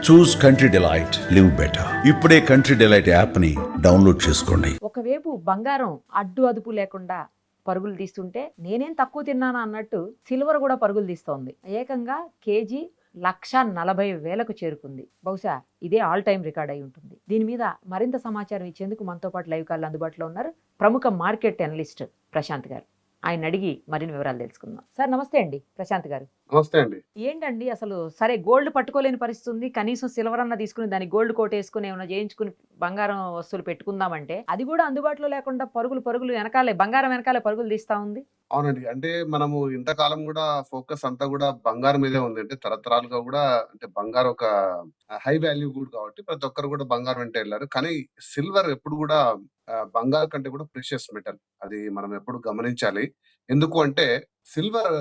చూస్ country delight, live better. ఇప్పుడే country delight app ని download చేసుకోండి. ఒకవైపు బంగారం అడ్డు అదుపు లేకుండా పరుగులు తీస్తుంటే నేనేం తక్కువ తిన్నానా అన్నట్టు సిల్వర్ కూడా పరుగులు తీస్తోంది. ఏకంగా కేజీ 1,40,000కు చేరుకుంది. బహుశా ఇదే ఆల్ టైమ్ రికార్డ్ అయి ఉంటుంది. దీని మీద మరింత సమాచారం ఇచ్చేందుకు మనతో పాటు లైవ్ కాల్ అందుబాటులో ఉన్నారు ప్రముఖ మార్కెట్ అనలిస్ట్ ప్రశాంత్ గారు. ఆయన అడిగి మరిన్ని వివరాలు తెలుసుకుందాం. సార్ నమస్తే అండి ప్రశాంత్ గారు. నమస్తే అండి. ఏంటండి అసలు సరే గోల్డ్ పట్టుకోలేని పరిస్థితి ఉంది, కనీసం సిల్వర్ అన్న తీసుకుని దాన్ని గోల్డ్ కోట్ వేసుకుని ఏమైనా చేయించుకుని బంగారం వస్తువులు పెట్టుకుందామంటే అది కూడా అందుబాటులో లేకుండా పరుగులు వెనకాలే బంగారం వెనకాలే పరుగులు తీస్తా ఉంది. అవునండి. అంటే మనము ఇంతకాలం కూడా ఫోకస్ అంతా కూడా బంగారం మీదే ఉంది. అంటే తరతరాలుగా కూడా అంటే బంగారం ఒక హై వాల్యూ గుడ్ కాబట్టి ప్రతి ఒక్కరు కూడా బంగారం వెంట వెళ్ళారు. కానీ సిల్వర్ ఎప్పుడు కూడా బంగారం కంటే కూడా ప్రెషియస్ మెటల్. అది మనం ఎప్పుడు గమనించాలి. ఎందుకు అంటే సిల్వర్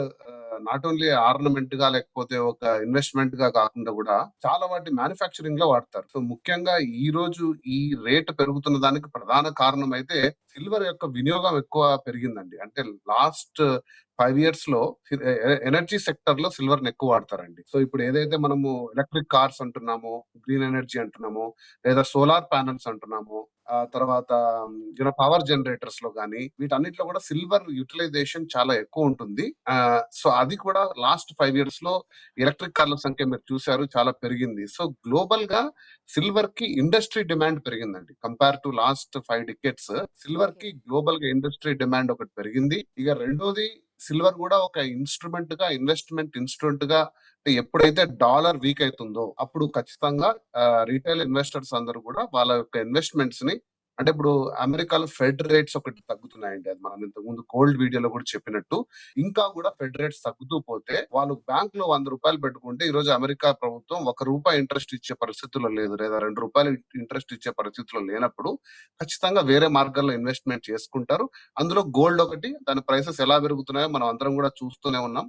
నాట్ ఓన్లీ ఆర్నమెంట్ గా లేకపోతే ఒక ఇన్వెస్ట్మెంట్ గా కాకుండా కూడా చాలా వాటి మ్యానుఫ్యాక్చరింగ్ లో వాడతారు. సో ముఖ్యంగా ఈ రోజు ఈ రేట్ పెరుగుతున్న దానికి ప్రధాన కారణం అయితే సిల్వర్ యొక్క వినియోగం ఎక్కువ పెరిగిందండి. అంటే లాస్ట్ 5 ఇయర్స్ లో ఎనర్జీ సెక్టర్ లో సిల్వర్ ని ఎక్కువ వాడతారండి. సో ఇప్పుడు ఏదైతే మనము ఎలక్ట్రిక్ కార్స్ అంటున్నామో, గ్రీన్ ఎనర్జీ అంటున్నామో, లేదా సోలార్ ప్యానల్స్ అంటున్నామో, ఆ తర్వాత పవర్ జనరేటర్స్ లో గానీ వీటన్నిటిలో కూడా సిల్వర్ యూటిలైజేషన్ చాలా ఎక్కువ ఉంటుంది. సో అది కూడా లాస్ట్ 5 ఇయర్స్ లో ఎలక్ట్రిక్ కార్ల సంఖ్య మీరు చూశారు చాలా పెరిగింది. సో గ్లోబల్ గా సిల్వర్ కి ఇండస్ట్రీ డిమాండ్ పెరిగిందండి. Compare to last 5 decades silver కి గ్లోబల్ గా ఇండస్ట్రీ డిమాండ్ ఒకటి పెరిగింది. ఇక రెండోది సిల్వర్ కూడా ఒక ఇన్స్ట్రుమెంట్ గా ఇన్వెస్ట్మెంట్ ఇన్స్ట్రుమెంట్ గా ఎప్పుడైతే డాలర్ వీక్ అవుతుందో అప్పుడు ఖచ్చితంగా రీటైల్ ఇన్వెస్టర్స్ అందరూ కూడా వాళ్ళ యొక్క ఇన్వెస్ట్మెంట్స్ ని అంటే ఇప్పుడు అమెరికాలో ఫెడ్ రేట్స్ ఒకటి తగ్గుతున్నాయండి. అది మనం ఇంతకు ముందు గోల్డ్ వీడియోలో కూడా చెప్పినట్టు ఇంకా కూడా ఫెడ్ రేట్స్ తగ్గుతూ పోతే వాళ్ళు బ్యాంక్ లో 100 రూపాయలు పెట్టుకుంటే ఈ రోజు అమెరికా ప్రభుత్వం ₹1 ఇంట్రెస్ట్ ఇచ్చే పరిస్థితుల్లో లేదు, లేదా ₹2 ఇంట్రెస్ట్ ఇచ్చే పరిస్థితుల్లో లేనప్పుడు ఖచ్చితంగా వేరే మార్గాల్లో ఇన్వెస్ట్మెంట్ చేసుకుంటారు. అందులో గోల్డ్ ఒకటి. దాని ప్రైసెస్ ఎలా పెరుగుతున్నాయో మనం అందరం కూడా చూస్తూనే ఉన్నాం.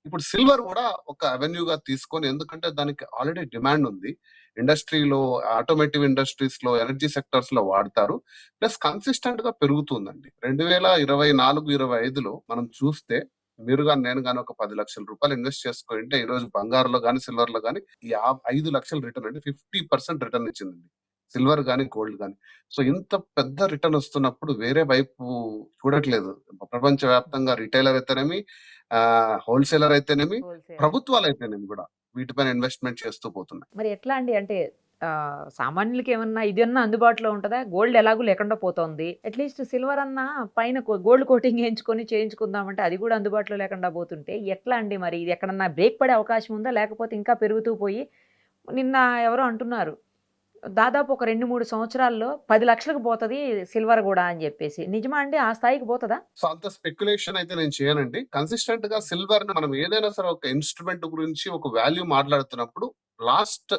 ఇప్పుడు సిల్వర్ కూడా ఒక అవెన్యూగా తీసుకొని, ఎందుకంటే దానికి ఆల్రెడీ డిమాండ్ ఉంది. ఇండస్ట్రీలో, ఆటోమేటివ్ ఇండస్ట్రీస్ లో, ఎనర్జీ సెక్టర్స్ లో వాడతారు. ప్లస్ కన్సిస్టెంట్ గా పెరుగుతుందండి. 2024-25లో మనం చూస్తే మీరు గాని నేను గాని ఒక ₹10,00,000 ఇన్వెస్ట్ చేసుకుంటే ఈ రోజు బంగారులో గాని సిల్వర్ లో గాని 5 లక్షల రిటర్న్ అంటే 50% రిటర్న్ ఇచ్చిందండి సిల్వర్ గాని గోల్డ్ గాని. సో ఇంత పెద్ద రిటర్న్ వస్తున్నప్పుడు వేరే వైపు చూడట్లేదు. ప్రపంచ వ్యాప్తంగా రిటైలర్ అయితేనేమి, హోల్సేలర్ అయితేనేమి, ప్రభుత్వాలు అయితేనేమి కూడా వీటిపైన ఇన్వెస్ట్మెంట్ చేస్తూ పోతున్నాయి. మరి ఎట్లా అండి అంటే సామాన్యులకి ఏమన్నా ఇదన్నా అందుబాటులో ఉంటుందా? గోల్డ్ ఎలాగూ లేకుండా పోతోంది, అట్లీస్ట్ సిల్వర్ అన్నా పైన గోల్డ్ కోటింగ్ చేయించుకుందామంటే అది కూడా అందుబాటులో లేకుండా పోతుంటే ఎట్లా అండి? మరి ఇది ఎక్కడన్నా బ్రేక్ పడే అవకాశం ఉందా, లేకపోతే ఇంకా పెరుగుతూ పోయి నిన్న ఎవరో అంటున్నారు దాదాపు ఒక 2-3 సంవత్సరాల్లో 10 లక్షలకు పోతుంది సిల్వర్ కూడా అని చెప్పేసి. నిజమా అండి? ఆ స్థాయికి పోతుందా? సో అంత స్పెక్యులేషన్ అయితే నేను చేయనండి. కన్సిస్టెంట్ గా సిల్వర్ ని మనం ఏదైనా సరే ఒక ఇన్స్ట్రుమెంట్ గురించి ఒక వాల్యూ మాట్లాడుతున్నప్పుడు లాస్ట్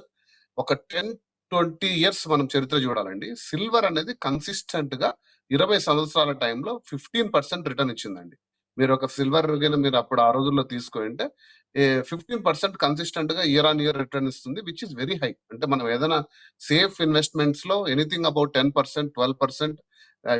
ఒక 10-20 ఇయర్స్ మనం చరిత్ర చూడాలండి. సిల్వర్ అనేది కన్సిస్టెంట్ గా 20 సంవత్సరాల టైంలో 15% రిటర్న్ ఇచ్చిందండి. మీరు ఒక సిల్వర్ మీరు అప్పుడు ఆ రోజుల్లో తీసుకుంటే 15% కన్సిస్టెంట్ గా ఇయర్ ఆన్ ఇయర్ రిటర్న్ ఇస్తుంది, విచ్ ఇస్ వెరీ హై. అంటే మనం ఏదైనా సేఫ్ ఇన్వెస్ట్మెంట్స్ లో anything about 10%, 12%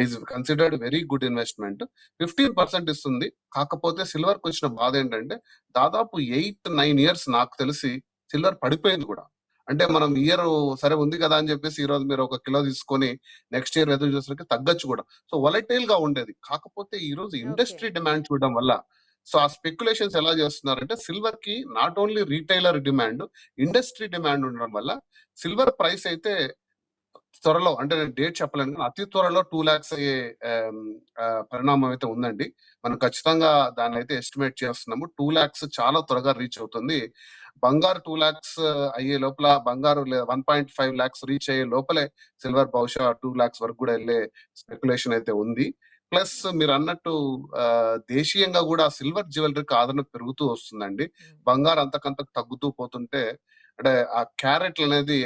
is considered very good investment. 15% ఇస్తుంది. కాకపోతే సిల్వర్ కి వచ్చిన బాధ ఏంటంటే దాదాపు 8-9 ఇయర్స్ నాకు తెలిసి సిల్వర్ పడిపోయింది కూడా. అంటే మనం ఇయర్ సరే ఉంది కదా అని చెప్పేసి ఈ రోజు మీరు 1 కిలో తీసుకొని నెక్స్ట్ ఇయర్ ఎదురు చూసరికి తగ్గచ్చు కూడా. సో వొలటైల్ గా ఉండేది. కాకపోతే ఈ రోజు ఇండస్ట్రీ డిమాండ్ చూడడం వల్ల సో ఆ స్పెక్యులేషన్స్ ఎలా చేస్తున్నారంటే సిల్వర్ కి not only retailer demand, industry demand ఉండడం వల్ల సిల్వర్ ప్రైస్ అయితే త్వరలో, అంటే నేను డేట్ చెప్పలేను కానీ అతి త్వరలో 2 lakhs అయ్యే పరిణామం అయితే ఉందండి. మనం ఖచ్చితంగా దాన్ని అయితే ఎస్టిమేట్ చేస్తున్నాము. 2 lakhs చాలా త్వరగా రీచ్ అవుతుంది. బంగారు 2 lakhs అయ్యే లోపల, బంగారు 1.5 lakhs రీచ్ అయ్యే లోపలే సిల్వర్ బహుశా 2 lakhs వరకు కూడా వెళ్ళే స్పెక్యులేషన్ అయితే ఉంది. ప్లస్ మీరు అన్నట్టు దేశీయంగా కూడా సిల్వర్ జ్యువెలరీకి ఆదరణ పెరుగుతూ వస్తుందండి. బంగారు అంతకంతకు తగ్గుతూ పోతుంటే అంటే ఆ క్యారెట్లు అనేది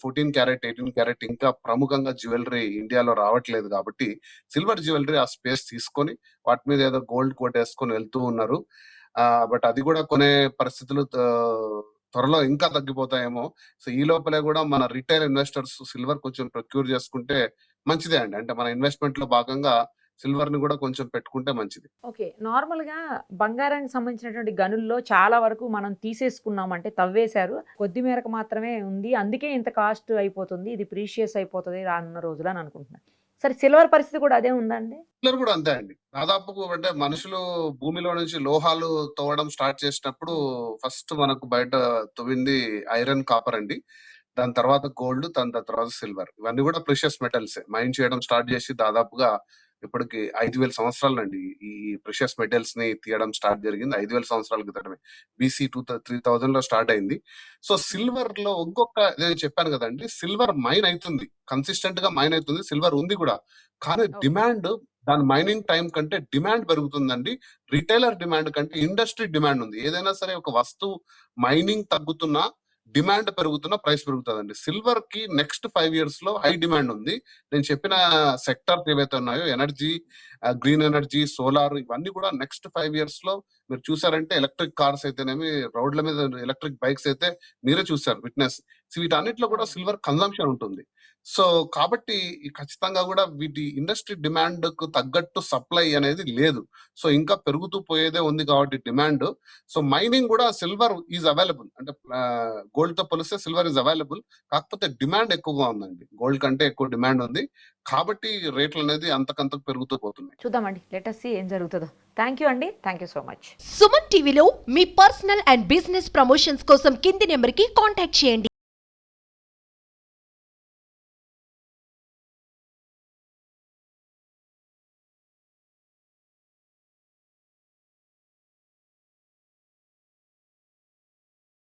14 క్యారెట్, 18 క్యారెట్ ఇంకా ప్రముఖంగా జ్యువెలరీ ఇండియాలో రావట్లేదు కాబట్టి సిల్వర్ జ్యువెలరీ ఆ స్పేస్ తీసుకొని వాటి మీద ఏదో గోల్డ్ కోట్ వేసుకొని వెళ్తూ ఉన్నారు. బట్ అది కూడా కొనే పరిస్థితులు త్వరలో ఇంకా తగ్గిపోతాయేమో. సో ఈ లోపలే కూడా మన రిటైల్ ఇన్వెస్టర్స్ సిల్వర్ కొంచెం ప్రొక్యూర్ చేసుకుంటే మంచిదే అండి. అంటే మన ఇన్వెస్ట్మెంట్ లో భాగంగా సిల్వర్ ని కూడా కొంచెం పెట్టుకుంటే మంచిది. ఓకే. నార్మల్‌గా బంగారానికి సంబంధించినటువంటి గనుల్లో చాలా వరకు మనం తీసేసుకున్నాం అంటే తవ్వేశారు. కొద్ది మేరకు మాత్రమే ఉంది. అందుకే ఇంత కాస్ట్ అయిపోతుంది. ఇది ప్రీషియస్ అయిపోతది రానున్న రోజులు అని అనుకుంటున్నా. సరే సిల్వర్ పరిస్థితి కూడా అదే ఉందా అండి? సిల్వర్ కూడా అంతే అండి. దాదాపుకు అంటే మనుషులు భూమిలో నుంచి లోహాలు తవ్వడం స్టార్ట్ చేసినప్పుడు ఫస్ట్ మనకు బయట తవ్వింది ఐరన్, కాపర్ అండి. దాని తర్వాత గోల్డ్, దాని తర్వాత సిల్వర్. ఇవన్నీ కూడా ప్రెషియస్ మెటల్సే. మైన్ చేయడం స్టార్ట్ చేసి దాదాపుగా ఇప్పటికి 5,000 సంవత్సరాలండి. ఈ ప్రెషియస్ మెటల్స్ ని తీయడం స్టార్ట్ జరిగింది 5,000 సంవత్సరాల క్రితమే. బీసీ 3000లో స్టార్ట్ అయింది. సో సిల్వర్ లో ఇంకొక నేను చెప్పాను కదండి, సిల్వర్ మైన్ అవుతుంది, కన్సిస్టెంట్ గా మైన్ అవుతుంది, సిల్వర్ ఉంది కూడా. కానీ ఓకే. డిమాండ్ దాని మైనింగ్ టైం కంటే డిమాండ్ పెరుగుతుందండి. రిటైలర్ డిమాండ్ కంటే ఇండస్ట్రీ డిమాండ్ ఉంది. ఏదైనా సరే ఒక వస్తువు మైనింగ్ తగ్గుతున్నా డిమాండ్ పెరుగుతున్న ప్రైస్ పెరుగుతుందండి. సిల్వర్ కి నెక్స్ట్ 5 years లో హై డిమాండ్ ఉంది. నేను చెప్పిన సెక్టార్స్ ఏవైతే ఉన్నాయో ఎనర్జీ, గ్రీన్ ఎనర్జీ, సోలార్, ఇవన్నీ కూడా నెక్స్ట్ 5 years లో మీరు చూసారంటే ఎలక్ట్రిక్ కార్స్ అయితేనేమి, రోడ్ల మీద ఎలక్ట్రిక్ బైక్స్ అయితే మీరే చూసారు విట్నెస్. వీటన్నిటిలో కూడా అవును. సిల్వర్ కన్సంప్షన్ ఉంటుంది. సో కాబట్టి ఈ ఖచ్చితంగా కూడా వీటి ఇండస్ట్రీ డిమాండ్ కు తగ్గట్టు సప్లై అనేది లేదు. సో ఇంకా పెరుగుతూ పోయేదే ఉంది కాబట్టి డిమాండ్. సో మైనింగ్ కూడా సిల్వర్ ఈజ్ అవైలబుల్, అంటే గోల్డ్ తో పోలిస్తే సిల్వర్ ఈజ్ అవైలబుల్. కాకపోతే డిమాండ్ ఎక్కువగా ఉందండి. గోల్డ్ కంటే ఎక్కువ డిమాండ్ ఉంది కాబట్టి రేట్లు అనేది అంతకంతకు పెరుగుతూ పోతున్నాయి. చూద్దామండి. లెట్ అస్ సీ ఏం జరుగుతుందో. థ్యాంక్ యూ అండి. Thank you so much. Suman టీవీలో మీ పర్సనల్ అండ్ బిజినెస్ ప్రమోషన్స్ కోసం కింది నెంబర్కి కాంటాక్ట్ చేయండి.